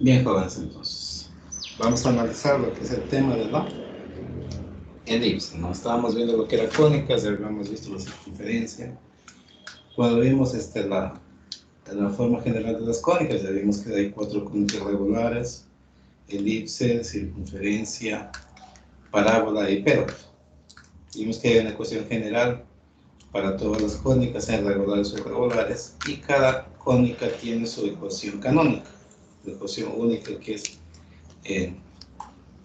Bien, jóvenes, entonces. Vamos a analizar lo que es el tema de la elipse, ¿no? Estábamos viendo lo que era cónicas, ya habíamos visto la circunferencia. Cuando vimos la forma general de las cónicas, ya vimos que hay 4 cónicas regulares: elipse, circunferencia, parábola y hipérbol. Vimos que hay una ecuación general para todas las cónicas, sean regulares o irregulares, y cada cónica tiene su ecuación canónica, la ecuación única, que es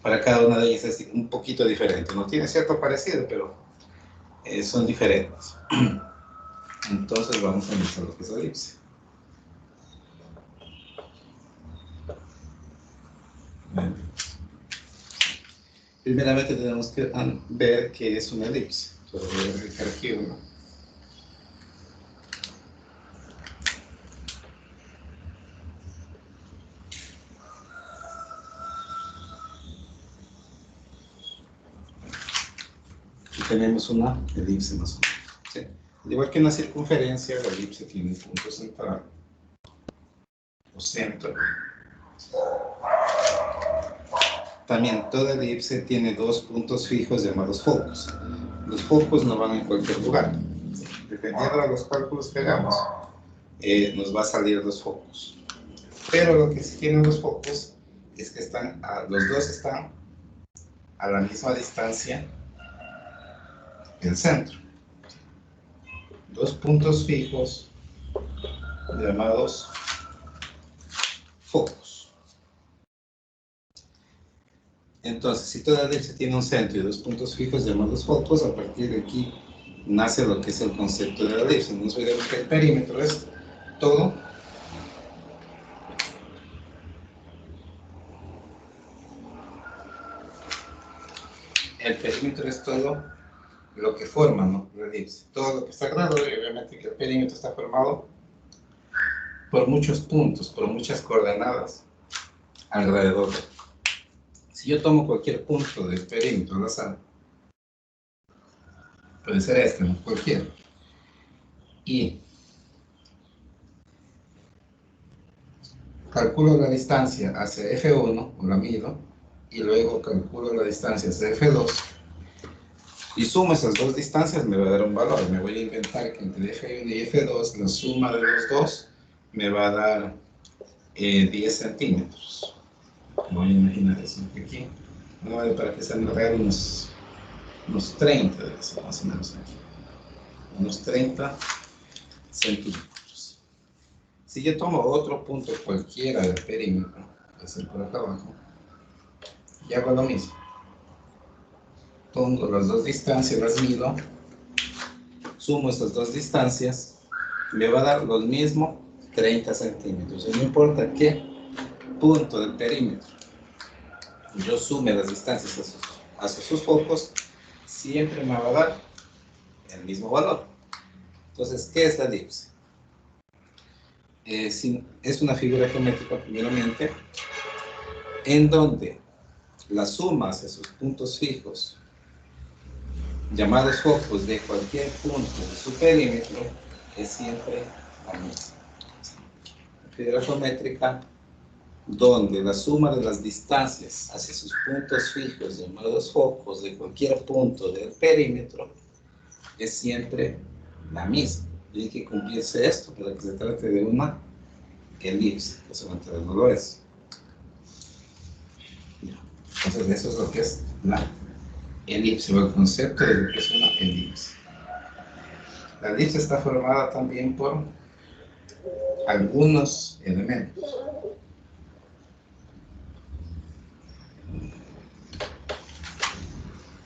para cada una de ellas es un poquito diferente. No tiene cierto parecido, pero son diferentes. Entonces vamos a analizar lo que es la elipse. Primeramente tenemos que ver qué es una elipse. Entonces voy a dedicar aquí uno. Y tenemos una elipse más o menos, ¿sí? Al igual que en la circunferencia, la elipse tiene un punto central o centro. También toda elipse tiene 2 puntos fijos llamados focos. Los focos no van en cualquier lugar. Dependiendo de los cálculos que hagamos, nos va a salir los focos. Pero lo que sí tienen los focos es que los dos están a la misma distancia del centro. 2 puntos fijos llamados focos. Entonces, si toda elipse tiene un centro y 2 puntos fijos llamados focos, a partir de aquí nace lo que es el concepto de la elipse. No nos olvidemos que el perímetro es todo lo que forma, ¿no?, la elipse. Todo lo que está alrededor, y obviamente que el perímetro está formado por muchos puntos, por muchas coordenadas alrededor. Si yo tomo cualquier punto del perímetro al azar, puede ser este, ¿no?, cualquiera, y calculo la distancia hacia F1, o la mido, y luego calculo la distancia hacia F2, y sumo esas dos distancias, me va a dar un valor. Me voy a inventar que entre F1 y F2, la suma de los dos me va a dar 10 centímetros. Voy a imaginar eso aquí. Para que sean real, unos 30, debe ser más o menos aquí. Unos 30 centímetros. Si yo tomo otro punto cualquiera del perímetro, que es el por acá abajo, y hago lo mismo. Tomo las dos distancias, las mido, sumo estas dos distancias, me va a dar lo mismo, 30 centímetros. Y no importa qué punto del perímetro yo sume las distancias hacia sus focos, siempre me va a dar el mismo valor. Entonces, ¿qué es la elipse? Es una figura geométrica, primeramente, en donde la suma hacia sus puntos fijos, llamados focos, de cualquier punto de su perímetro, es siempre la misma. Una figura geométrica donde la suma de las distancias hacia sus puntos fijos, llamados focos, de cualquier punto del perímetro, es siempre la misma. Tiene que cumplirse esto para que se trate de una elipse, que solamente no lo es. Entonces, eso es lo que es la elipse, o el concepto de lo que es una elipse. La elipse está formada también por algunos elementos.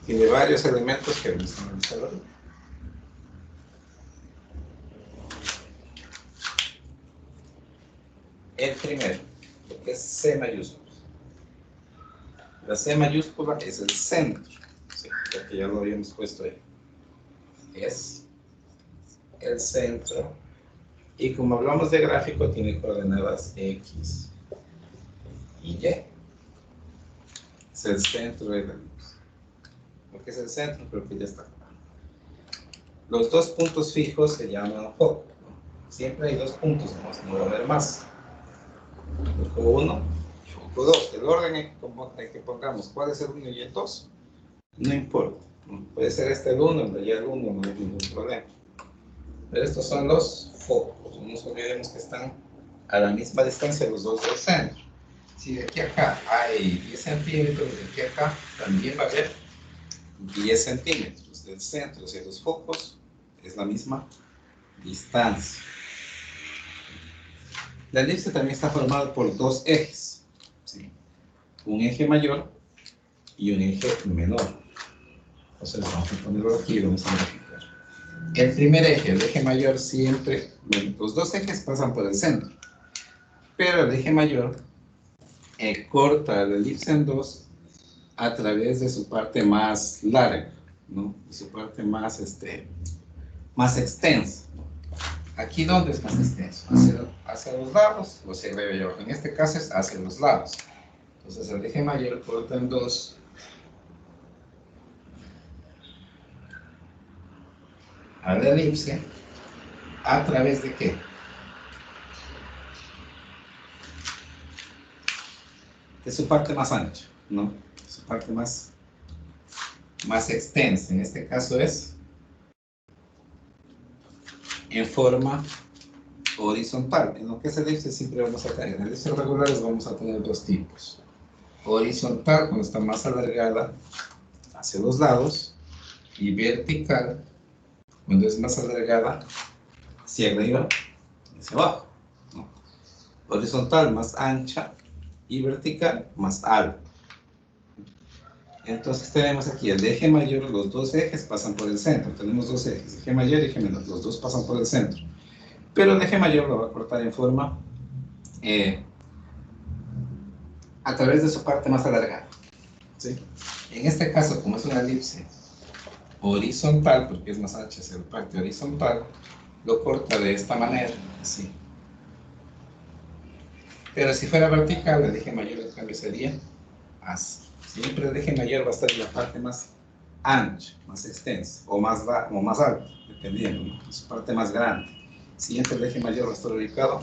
Tiene varios elementos que vamos a analizar ahora. El primero, lo que es C mayúscula. La C mayúscula es el centro, ¿sí?, porque ya lo habíamos puesto ahí. Es el centro, y como hablamos de gráfico, tiene coordenadas X y Y. Es el centro de la elipse. Porque es el centro, pero que ya está. Los dos puntos fijos se llaman focos, ¿no? Siempre hay dos puntos, no va a haber más. Foco 1 Tipo 2, el orden en que pongamos cuál es el 1 y el 2, no importa. Puede ser este el 1, el el 1, no hay ningún problema. Pero estos son los focos. No nos olvidemos que están a la misma distancia los dos del centro. Si de aquí a acá hay 10 centímetros, de aquí a acá también va a haber 10 centímetros del centro hacia los focos, es la misma distancia. La elipse también está formada por dos ejes, ¿sí? Un eje mayor y un eje menor. Entonces vamos a ponerlo aquí y vamos a verificar. El primer eje, el eje mayor, siempre, bueno, los dos ejes pasan por el centro, pero el eje mayor corta la elipse en dos a través de su parte más larga, ¿no? De su parte más, más extensa. Aquí, ¿dónde es más extenso? Hacia los lados o hacia arriba y abajo. En este caso es hacia los lados. Entonces el eje mayor corta en dos a la elipse. ¿A través de qué? De su parte más ancha, ¿no? De su parte más extensa. En este caso es en forma horizontal. En lo que es elipse siempre vamos a tener. En elipses regulares vamos a tener dos tipos. Horizontal, cuando está más alargada hacia los lados, y vertical, cuando es más alargada hacia arriba y hacia abajo, ¿no? Horizontal más ancha y vertical más alta. Entonces tenemos aquí el eje mayor, los dos ejes pasan por el centro. Tenemos dos ejes, eje mayor y eje menor, los dos pasan por el centro. Pero el eje mayor lo va a cortar en forma a través de su parte más alargada, ¿sí? En este caso, como es una elipse horizontal, porque es más ancha hacia la parte horizontal, lo corta de esta manera, así. Pero si fuera vertical, el eje mayor en cambio sería así. Siempre el eje mayor va a estar en la parte más ancha, más extensa, o más alta, dependiendo, ¿no? Su parte más grande. Siempre el eje mayor va a estar ubicado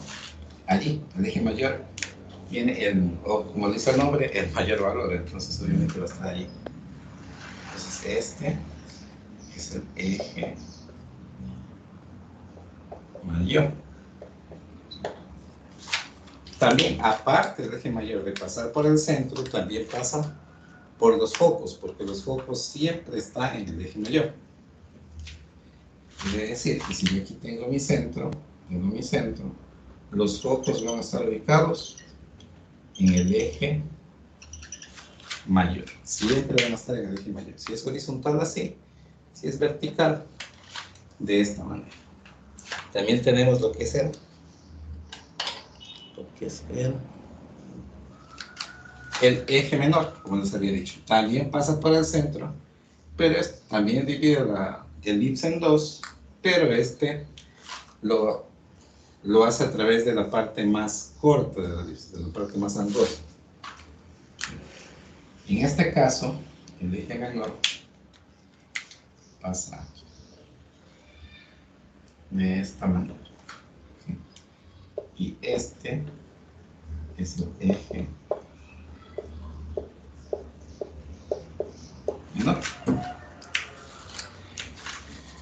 allí. El eje mayor tiene o como dice el nombre, el mayor valor, entonces obviamente va a estar allí. Entonces este es el eje mayor. También, aparte del eje mayor de pasar por el centro, también pasa por los focos, porque los focos siempre están en el eje mayor. Quiere decir que si yo aquí tengo mi centro, los focos van a estar ubicados en el eje mayor. Siempre van a estar en el eje mayor. Si es horizontal, así. Si es vertical, de esta manera. También tenemos lo que es el eje menor, como les había dicho. También pasa por el centro, pero también divide la elipse en dos, pero lo hace a través de la parte más corta de la elipse, de la parte más angosta. En este caso, el eje menor pasa de esta manera. Y este es el eje menor.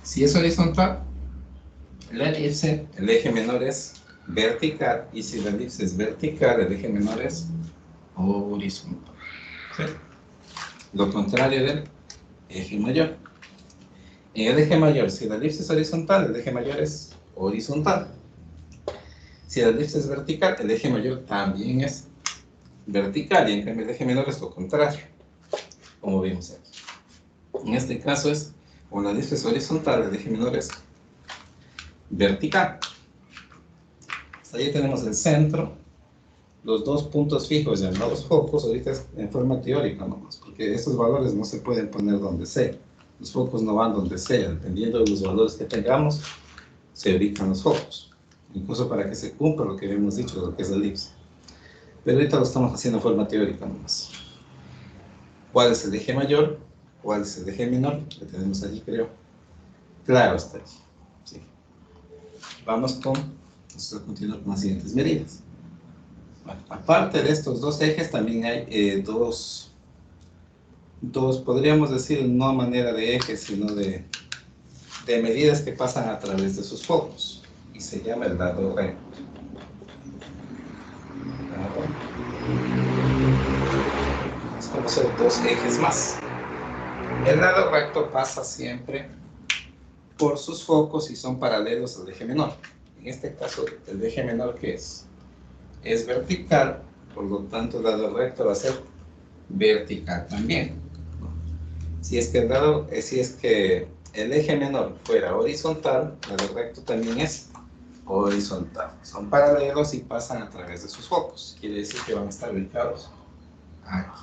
Si es horizontal, la elipse, el eje menor es vertical, y si la elipse es vertical, el eje menor es horizontal. ¿Sí? Lo contrario del eje mayor. En el eje mayor, si la elipse es horizontal, el eje mayor es horizontal. Si la elipse es vertical, el eje mayor también es vertical, y en cambio el eje menor es lo contrario, como vimos aquí. En este caso como la elipse es horizontal, el eje menor es vertical. Hasta ahí tenemos el centro, los dos puntos fijos llamados focos. Ahorita es en forma teórica nomás, porque estos valores no se pueden poner donde sea. Los focos no van donde sea, dependiendo de los valores que tengamos, se ubican los focos, incluso para que se cumpla lo que habíamos dicho, lo que es la elipse. Pero ahorita lo estamos haciendo en forma teórica nomás. ¿Cuál es el eje mayor? ¿Cuál es el eje menor? Que tenemos allí, creo. Claro, está allí. Sí. Vamos a continuar con las siguientes medidas. Bueno, aparte de estos dos ejes, también hay podríamos decir, no a manera de ejes, sino de medidas que pasan a través de sus focos. Y se llama el lado recto. Es como ser dos ejes más. El lado recto pasa siempre por sus focos y son paralelos al eje menor. En este caso, el eje menor, ¿qué es? Es vertical, por lo tanto el lado recto va a ser vertical también. Si es que el eje menor fuera horizontal, el lado recto también es horizontal. Son paralelos y pasan a través de sus focos. Quiere decir que van a estar ubicados aquí.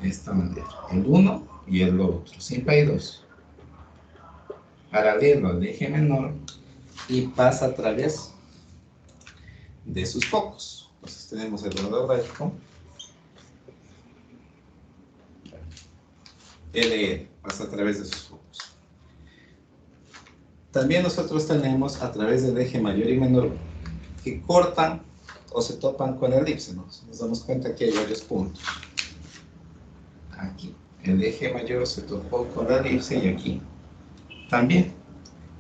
De esta manera. El uno y el otro. Siempre hay dos. Paralelo al eje menor y pasa a través de sus focos. Entonces tenemos el lado recto. LL pasa a través de sus focos. También nosotros tenemos a través del eje mayor y menor que cortan o se topan con la elipse. Nos damos cuenta que hay varios puntos. Aquí el eje mayor se topó con la elipse y aquí también.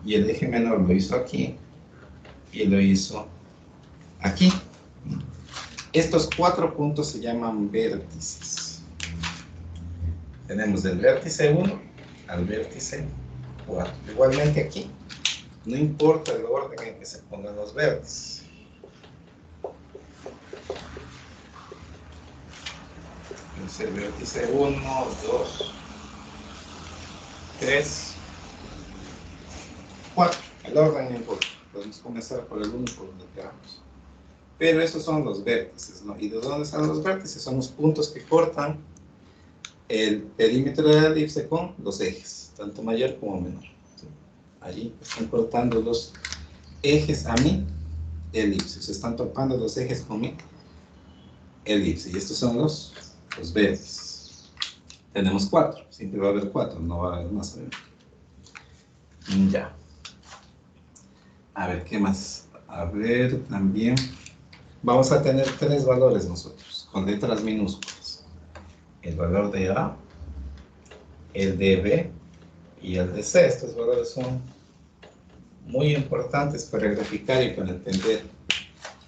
Y el eje menor lo hizo aquí y lo hizo aquí. Estos 4 puntos se llaman vértices. Tenemos del vértice 1 al vértice 4. Igualmente aquí, no importa el orden en que se pongan los vértices. Es el vértice 1, 2, 3, 4. El orden no importa. Podemos comenzar por el 1 por donde queramos. Pero esos son los vértices, ¿no? ¿Y de dónde están los vértices? Son los puntos que cortan el perímetro de la elipse con los ejes, tanto mayor como menor. ¿Sí? Allí están cortando los ejes a mi elipse. Se están topando los ejes con mi elipse. Y estos son los vértices. Tenemos 4. Siempre va a haber 4, no va a haber más. Ya. A ver, ¿qué más? A ver, también vamos a tener 3 valores nosotros, con letras minúsculas. El valor de A, el de B y el de C. Estos valores son muy importantes para graficar y para entender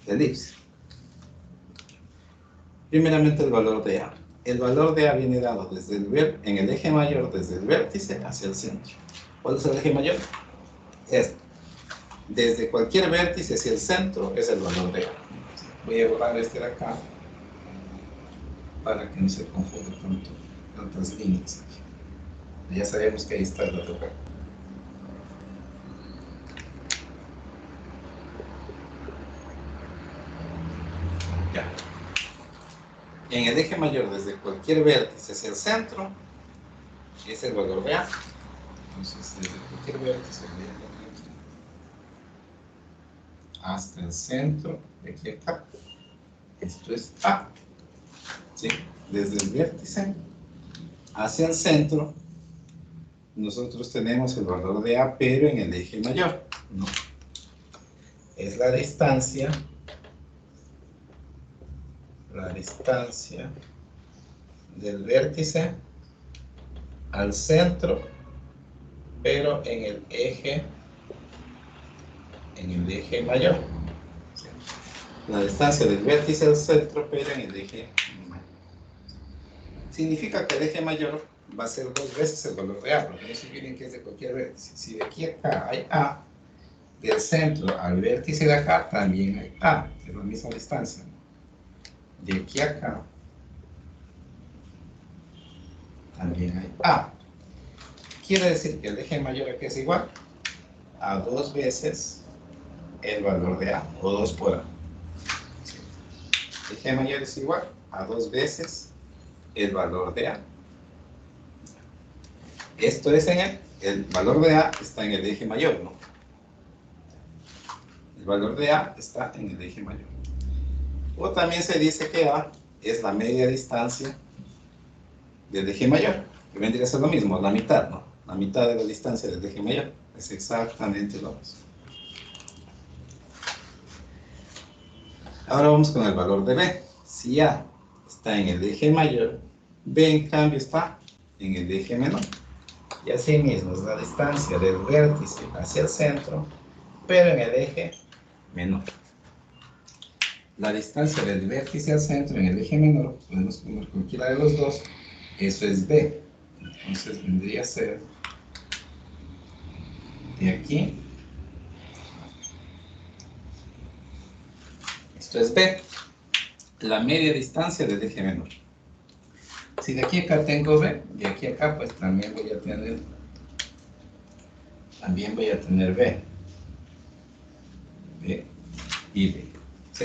la elipse. Primeramente el valor de A. El valor de A viene dado en el eje mayor desde el vértice hacia el centro. ¿Cuál es el eje mayor? Este. Desde cualquier vértice hacia el centro es el valor de A. Voy a borrar este de acá para que no se confunda tantas líneas aquí. Ya sabemos que ahí está el valor de A. Ya. En el eje mayor desde cualquier vértice hacia el centro es el valor de A. Entonces, desde cualquier vértice hasta el centro, de aquí a acá, esto es A. ¿Sí? Desde el vértice hacia el centro, nosotros tenemos el valor de A, pero en el eje mayor. No. Es la distancia del vértice al centro, pero en el eje mayor. La distancia del vértice al centro, pero en el eje mayor. Significa que el eje mayor va a ser 2 veces el valor de A, porque no se olviden que es de cualquier vértice. Si de aquí a acá hay A, del centro al vértice de acá también hay A, es la misma distancia. De aquí a acá también hay A. Quiere decir que el eje mayor aquí es igual a 2 veces el valor de A, o 2 por A. El eje mayor es igual a 2 veces el valor de A. Esto es el valor de A está en el eje mayor, ¿no? El valor de A está en el eje mayor. O también se dice que A es la media distancia del eje mayor, que vendría a ser lo mismo, la mitad, ¿no? La mitad de la distancia del eje mayor. Es exactamente lo mismo. Ahora vamos con el valor de B. Si A está en el eje mayor, B en cambio está en el eje menor. Y así mismo es la distancia del vértice hacia el centro, pero en el eje menor. La distancia del vértice al centro en el eje menor, podemos poner cualquiera de los dos, eso es B. Entonces vendría a ser de aquí, esto es B, la media distancia del eje menor. Si de aquí a acá tengo B, de aquí a acá pues también voy a tener B. B y B. ¿Sí?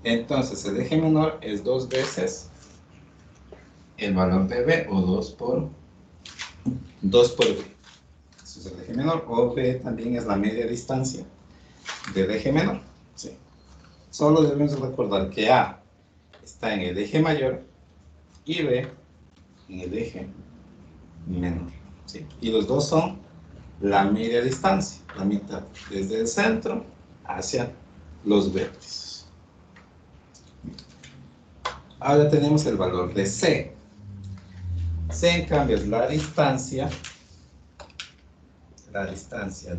Entonces el eje menor es 2 veces el valor de B, o 2 por B. Eso es el eje menor, o B también es la media distancia del eje menor. ¿Sí? Solo debemos recordar que A está en el eje mayor y B en el eje menor. ¿Sí? Y los dos son la media distancia, la mitad, desde el centro hacia los vértices. Ahora tenemos el valor de C. C en cambio es la distancia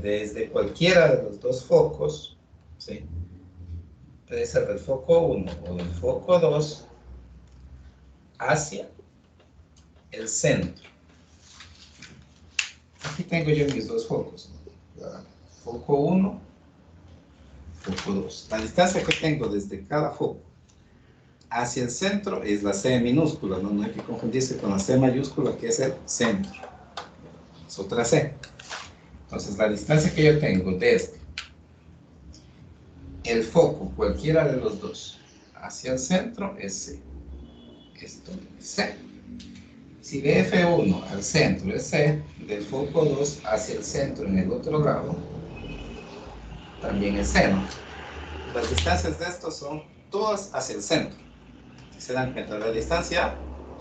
desde cualquiera de los dos focos, ¿sí? Puede ser del foco 1 o del foco 2 hacia el centro. Aquí tengo yo mis dos focos, ¿no? Foco 1, foco 2. La distancia que tengo desde cada foco hacia el centro es la C minúscula, ¿no? No hay que confundirse con la C mayúscula, que es el centro. Es otra C. Entonces, la distancia que yo tengo desde el foco, cualquiera de los dos, hacia el centro es C. Esto es C. Si de F1 al centro es C, del foco 2 hacia el centro en el otro lado, también es C, ¿no? Las distancias de estos son todas hacia el centro. Si se dan cuenta, la distancia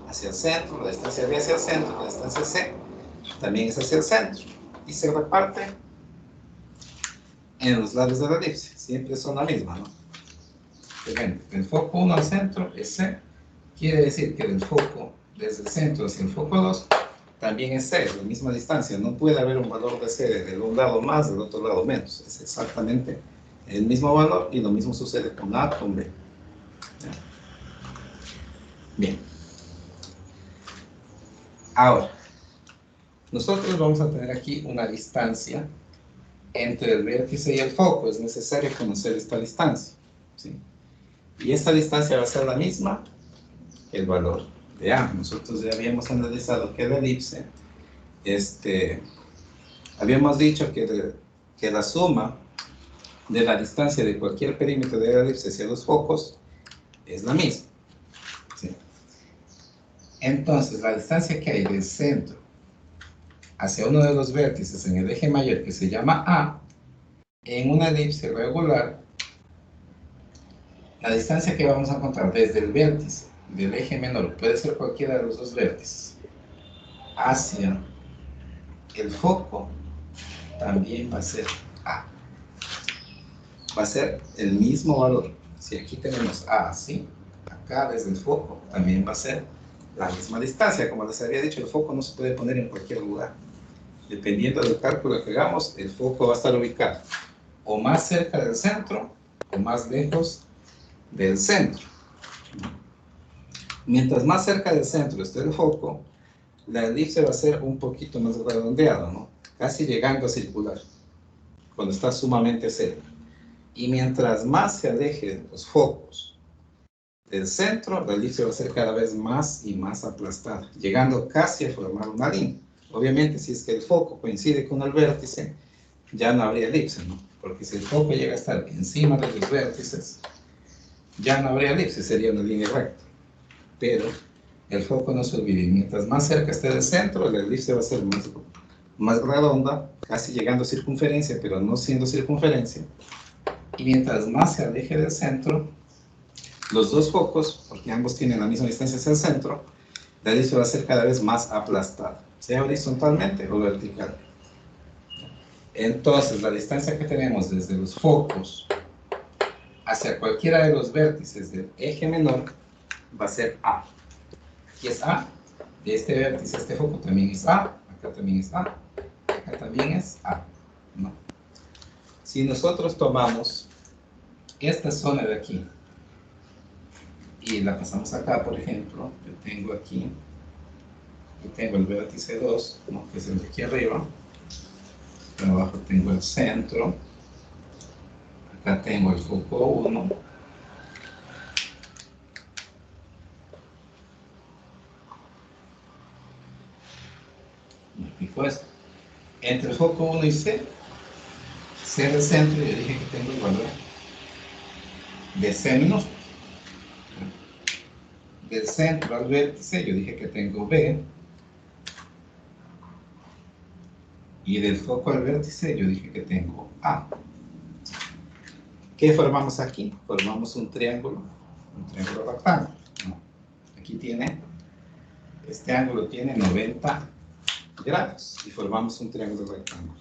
hacia el centro, la distancia B hacia el centro, la distancia C también es hacia el centro. Y se reparte en los lados de la elipse. Siempre son la misma, ¿no? Del foco 1 al centro es C. Quiere decir que del foco, desde el centro hacia el foco 2, también es C, es la misma distancia. No puede haber un valor de C de un lado más, del otro lado menos. Es exactamente el mismo valor, y lo mismo sucede con A con B. Bien. Ahora, nosotros vamos a tener aquí una distancia entre el vértice y el foco. Es necesario conocer esta distancia, ¿sí? Y esta distancia va a ser la misma, el valor de A. Nosotros ya habíamos analizado que la elipse, habíamos dicho que la suma de la distancia de cualquier perímetro de la elipse hacia los focos es la misma, ¿sí? Entonces, la distancia que hay del centro hacia uno de los vértices en el eje mayor, que se llama A, en una elipse regular, la distancia que vamos a encontrar desde el vértice del eje menor, puede ser cualquiera de los dos vértices, hacia el foco, también va a ser A. Va a ser el mismo valor. Si aquí tenemos A así, acá desde el foco también va a ser la misma distancia. Como les había dicho, el foco no se puede poner en cualquier lugar. Dependiendo del cálculo que hagamos, el foco va a estar ubicado o más cerca del centro o más lejos del centro. Mientras más cerca del centro esté el foco, la elipse va a ser un poquito más redondeada, ¿no? Casi llegando a circular, cuando está sumamente cerca. Y mientras más se alejen los focos del centro, la elipse va a ser cada vez más y más aplastada, llegando casi a formar una línea. Obviamente, si es que el foco coincide con el vértice, ya no habría elipse, ¿no? Porque si el foco llega a estar encima de los vértices, ya no habría elipse, sería una línea recta. Pero el foco no se olvide, mientras más cerca esté del centro, la elipse va a ser más redonda, casi llegando a circunferencia, pero no siendo circunferencia. Y mientras más se aleje del centro, los dos focos, porque ambos tienen la misma distancia hacia el centro, la elipse va a ser cada vez más aplastada, sea horizontalmente o vertical. Entonces, la distancia que tenemos desde los focos hacia cualquiera de los vértices del eje menor va a ser A. Aquí es A, de este vértice, este foco también es A, acá también es A, acá también es A, ¿no? Si nosotros tomamos esta zona de aquí y la pasamos acá, por ejemplo, yo tengo aquí, y tengo el vértice 2, ¿no? Que es el de aquí arriba, acá abajo tengo el centro, acá tengo el foco 1, me explico esto. Entre el foco 1 y C del centro, yo dije que tengo el valor de C minúsculo. Del centro al vértice, yo dije que tengo B. Y del foco al vértice, yo dije que tengo A. ¿Qué formamos aquí? Formamos un triángulo rectángulo. ¿No? Aquí tiene, este ángulo tiene 90 grados y formamos un triángulo rectángulo.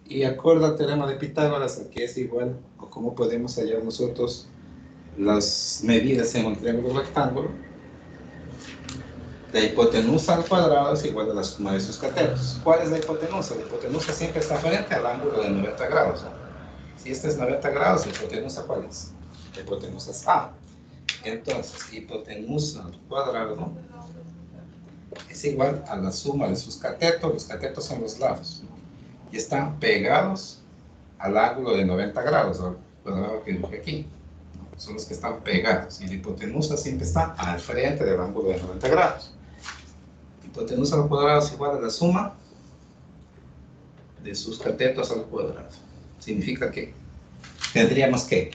Y acorde al teorema de Pitágoras, que es igual, o cómo podemos hallar nosotros las medidas en un triángulo rectángulo, la hipotenusa al cuadrado es igual a la suma de sus catetos. ¿Cuál es la hipotenusa? La hipotenusa siempre está frente al ángulo de 90 grados. ¿No? Si este es 90 grados, ¿la hipotenusa cuál es? La hipotenusa es A. Entonces, hipotenusa al cuadrado es igual a la suma de sus catetos. Los catetos son los lados. Y están pegados al ángulo de 90 grados, al cuadrado que dije aquí. Son los que están pegados. Y la hipotenusa siempre está al frente del ángulo de 90 grados. Hipotenusa al cuadrado es igual a la suma de sus catetos al cuadrado. Significa que tendríamos que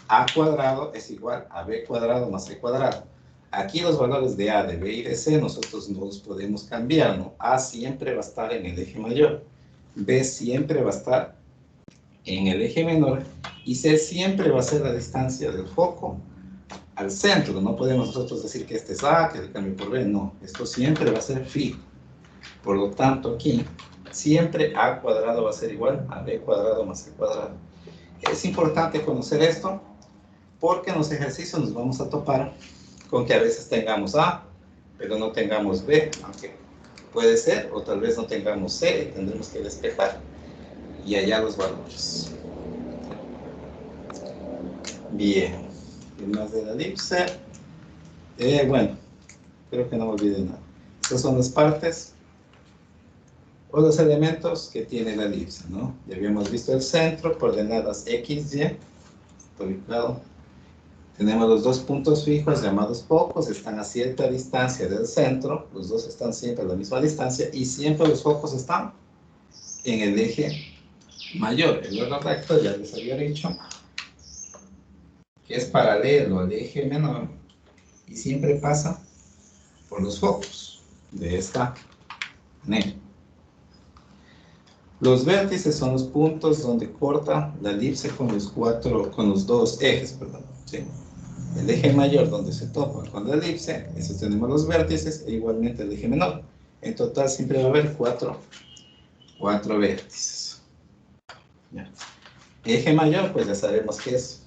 A cuadrado es igual a B cuadrado más C cuadrado. Aquí los valores de A, de B y de C nosotros no los podemos cambiar, ¿no? A siempre va a estar en el eje mayor, B siempre va a estar en el eje menor y C siempre va a ser la distancia del foco al centro. No podemos nosotros decir que este es A, que le cambie por B, no. Esto siempre va a ser fijo. Por lo tanto, aquí siempre A cuadrado va a ser igual a B cuadrado más C cuadrado. Es importante conocer esto porque en los ejercicios nos vamos a topar con que a veces tengamos A, pero no tengamos B, aunque puede ser, o tal vez no tengamos C y tendremos que despejar y hallar los valores. Bien, y más de la elipse. Bueno, creo que no me olvidé nada. Estas son las partes o los elementos que tiene la elipse, ¿no? Ya habíamos visto el centro, coordenadas X, Y, ubicado. Tenemos los dos puntos fijos llamados focos, están a cierta distancia del centro, los dos están siempre a la misma distancia y siempre los focos están en el eje mayor. El orden recto ya les había dicho que es paralelo al eje menor y siempre pasa por los focos de esta manera. Los vértices son los puntos donde corta la elipse con los dos ejes, perdón, ¿sí? El eje mayor donde se topa con la elipse, esos tenemos los vértices, e igualmente el eje menor. En total siempre va a haber cuatro vértices. ¿Ya? Eje mayor, pues ya sabemos que es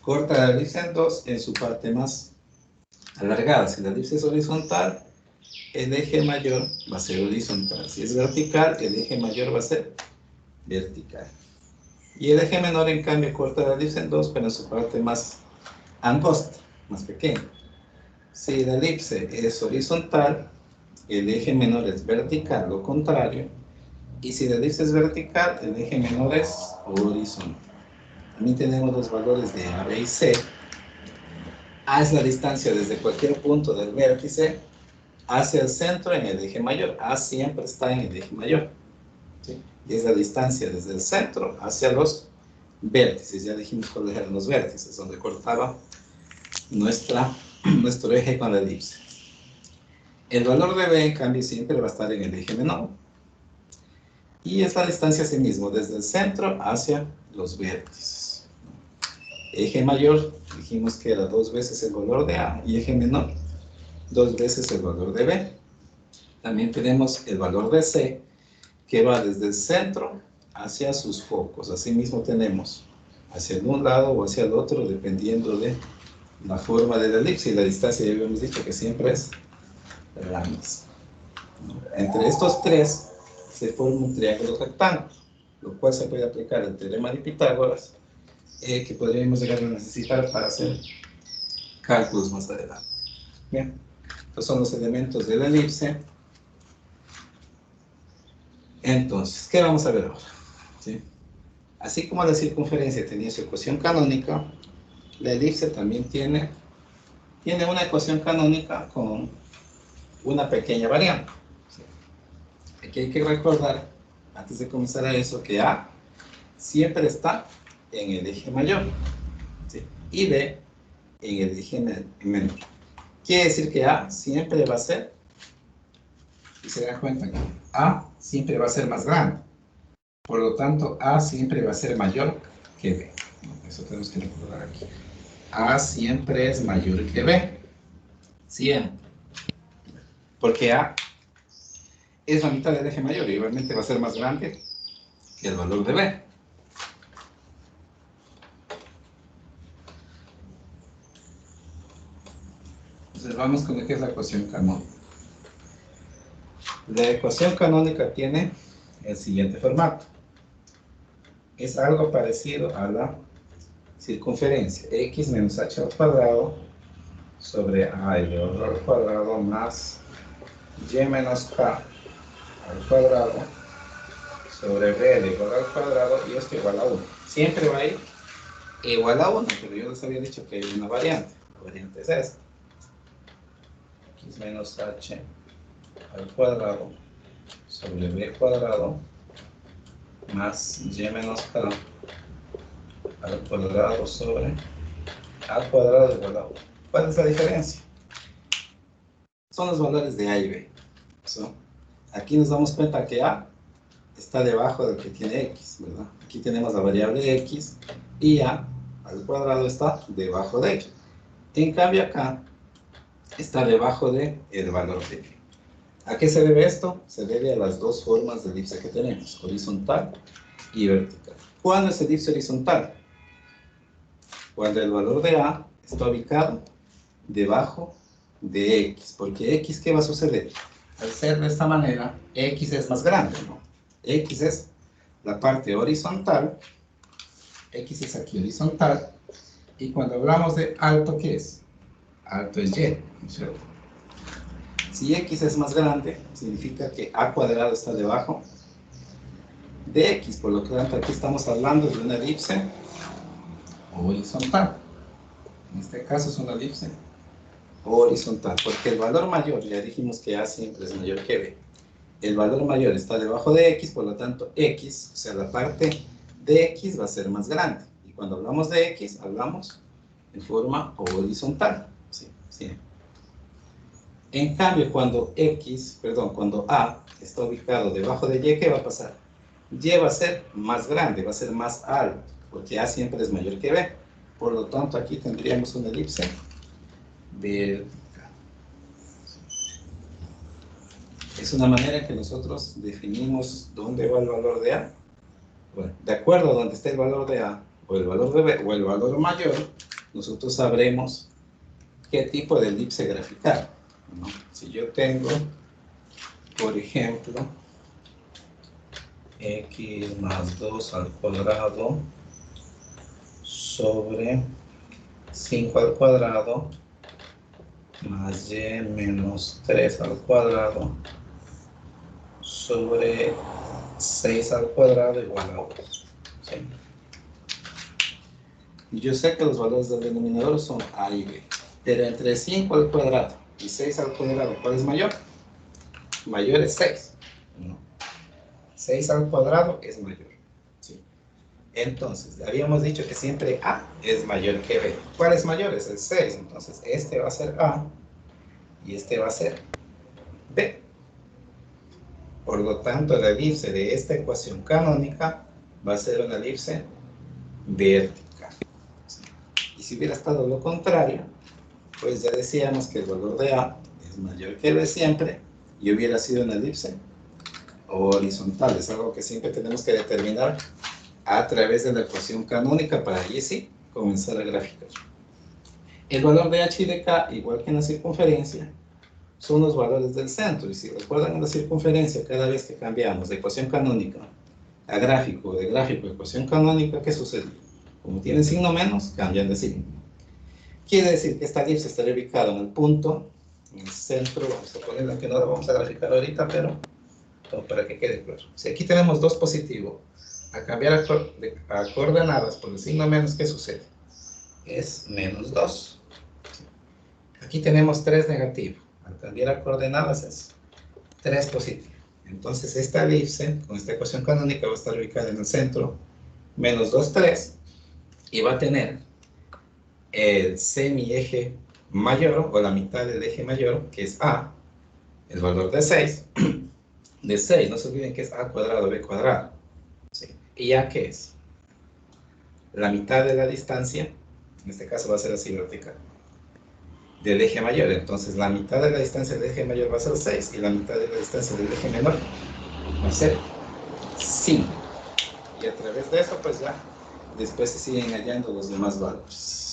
corta la elipse en dos en su parte más alargada. Si la elipse es horizontal, el eje mayor va a ser horizontal. Si es vertical, el eje mayor va a ser vertical. Y el eje menor, en cambio, corta la elipse en dos, pero en su parte más angosta, más pequeña. Si la elipse es horizontal, el eje menor es vertical, lo contrario. Y si la elipse es vertical, el eje menor es horizontal. También tenemos los valores de A, B y C. A es la distancia desde cualquier punto del vértice hacia el centro en el eje mayor. A siempre está en el eje mayor. ¿Sí? Y es la distancia desde el centro hacia los vértices. Ya dijimos cuáles eran los vértices, donde cortaba nuestro eje con la elipse. El valor de B, en cambio, siempre va a estar en el eje menor. Y es la distancia a sí mismo, desde el centro hacia los vértices. Eje mayor, dijimos que era 2 veces el valor de A, y eje menor, 2 veces el valor de B. También tenemos el valor de C, que va desde el centro hacia sus focos. Asimismo tenemos hacia un lado o hacia el otro, dependiendo de la forma de la elipse, y la distancia ya habíamos dicho que siempre es la misma. Entre estos tres se forma un triángulo rectángulo, lo cual se puede aplicar el teorema de Pitágoras, que podríamos llegar a necesitar para hacer cálculos más adelante. Bien, estos son los elementos de la elipse. Entonces, ¿qué vamos a ver ahora? ¿Sí? Así como la circunferencia tenía su ecuación canónica, la elipse también tiene una ecuación canónica con una pequeña variante. ¿Sí? Aquí hay que recordar, antes de comenzar a eso, que A siempre está en el eje mayor, ¿sí? Y B en el eje menor. Quiere decir que A siempre va a ser, y se dan cuenta que A siempre va a ser más grande. Por lo tanto, A siempre va a ser mayor que B. Eso tenemos que recordar aquí. A siempre es mayor que B. Siempre. Porque A es la mitad del eje mayor y igualmente va a ser más grande que el valor de B. Entonces vamos con lo que es la ecuación canónica. La ecuación canónica tiene el siguiente formato. Es algo parecido a la circunferencia x menos h al cuadrado sobre a elevado al cuadrado más y menos k al cuadrado sobre b elevado al cuadrado, y esto igual a 1. Siempre va a ir igual a 1, pero yo les había dicho que hay una variante. La variante es esta. X menos h al cuadrado sobre b cuadrado más y menos k al cuadrado sobre a cuadrado igual a 1. ¿Cuál es la diferencia? Son los valores de a y b. ¿Sí? Aquí nos damos cuenta que a está debajo del que tiene x, ¿verdad? Aquí tenemos la variable x y a al cuadrado está debajo de x. En cambio acá está debajo del valor de y. ¿A qué se debe esto? Se debe a las dos formas de elipse que tenemos, horizontal y vertical. ¿Cuándo es elipse horizontal? Cuando el valor de a está ubicado debajo de x, porque x, ¿qué va a suceder? Al ser de esta manera, x es más grande, ¿no? X es la parte horizontal, x es aquí horizontal, y cuando hablamos de alto, ¿qué es? Alto es y, ¿no es cierto? Si x es más grande, significa que a cuadrado está debajo de x, por lo tanto aquí estamos hablando de una elipse horizontal. En este caso es una elipse horizontal, porque el valor mayor, ya dijimos que a siempre es mayor que b. El valor mayor está debajo de x, por lo tanto x, o sea, la parte de x va a ser más grande. Y cuando hablamos de x, hablamos en forma horizontal. Sí, sí. En cambio, cuando a está ubicado debajo de y, ¿qué va a pasar? Y va a ser más grande, va a ser más alto, porque a siempre es mayor que b. Por lo tanto, aquí tendríamos una elipse vertical. Es una manera en que nosotros definimos dónde va el valor de a. Bueno, de acuerdo a donde esté el valor de a, o el valor de b, o el valor mayor, nosotros sabremos qué tipo de elipse graficar, ¿no? Si yo tengo, por ejemplo, x más 2 al cuadrado sobre 5 al cuadrado más y menos 3 al cuadrado sobre 6 al cuadrado igual a 1. ¿Sí? Yo sé que los valores del denominador son a y b, pero entre 5 al cuadrado y 6 al cuadrado, ¿cuál es mayor? Mayor es 6. No. 6 al cuadrado es mayor. ¿Sí? Entonces, habíamos dicho que siempre a es mayor que b. ¿Cuál es mayor? Es el 6. Entonces, este va a ser a y este va a ser b. Por lo tanto, la elipse de esta ecuación canónica va a ser una elipse vertical. ¿Sí? Y si hubiera estado lo contrario, pues ya decíamos que el valor de a es mayor que b siempre y hubiera sido una elipse horizontal. Es algo que siempre tenemos que determinar a través de la ecuación canónica para allí sí comenzar a graficar. El valor de h y de k, igual que en la circunferencia, son los valores del centro. Y si recuerdan en la circunferencia, cada vez que cambiamos de ecuación canónica a gráfico, de gráfico a ecuación canónica, ¿qué sucede? Como tiene signo menos, cambian de signo. Quiere decir que esta elipse estaría ubicada en el punto, en el centro. Vamos a ponerla que no la vamos a graficar ahorita, pero para que quede claro. Si aquí tenemos 2 positivo, a cambiar a coordenadas por el signo menos, ¿qué sucede? Es menos 2. Aquí tenemos 3 negativo. Al cambiar a coordenadas es 3 positivo. Entonces esta elipse, con esta ecuación canónica, va a estar ubicada en el centro, menos 2, 3, y va a tener el semieje mayor, o la mitad del eje mayor, que es A, el valor de 6. De 6, no se olviden que es A cuadrado, B cuadrado. ¿Sí? ¿Y A qué es? La mitad de la distancia, en este caso va a ser así vertical, del eje mayor. Entonces la mitad de la distancia del eje mayor va a ser 6, y la mitad de la distancia del eje menor va a ser 5. Y a través de eso, pues ya, después se siguen hallando los demás valores.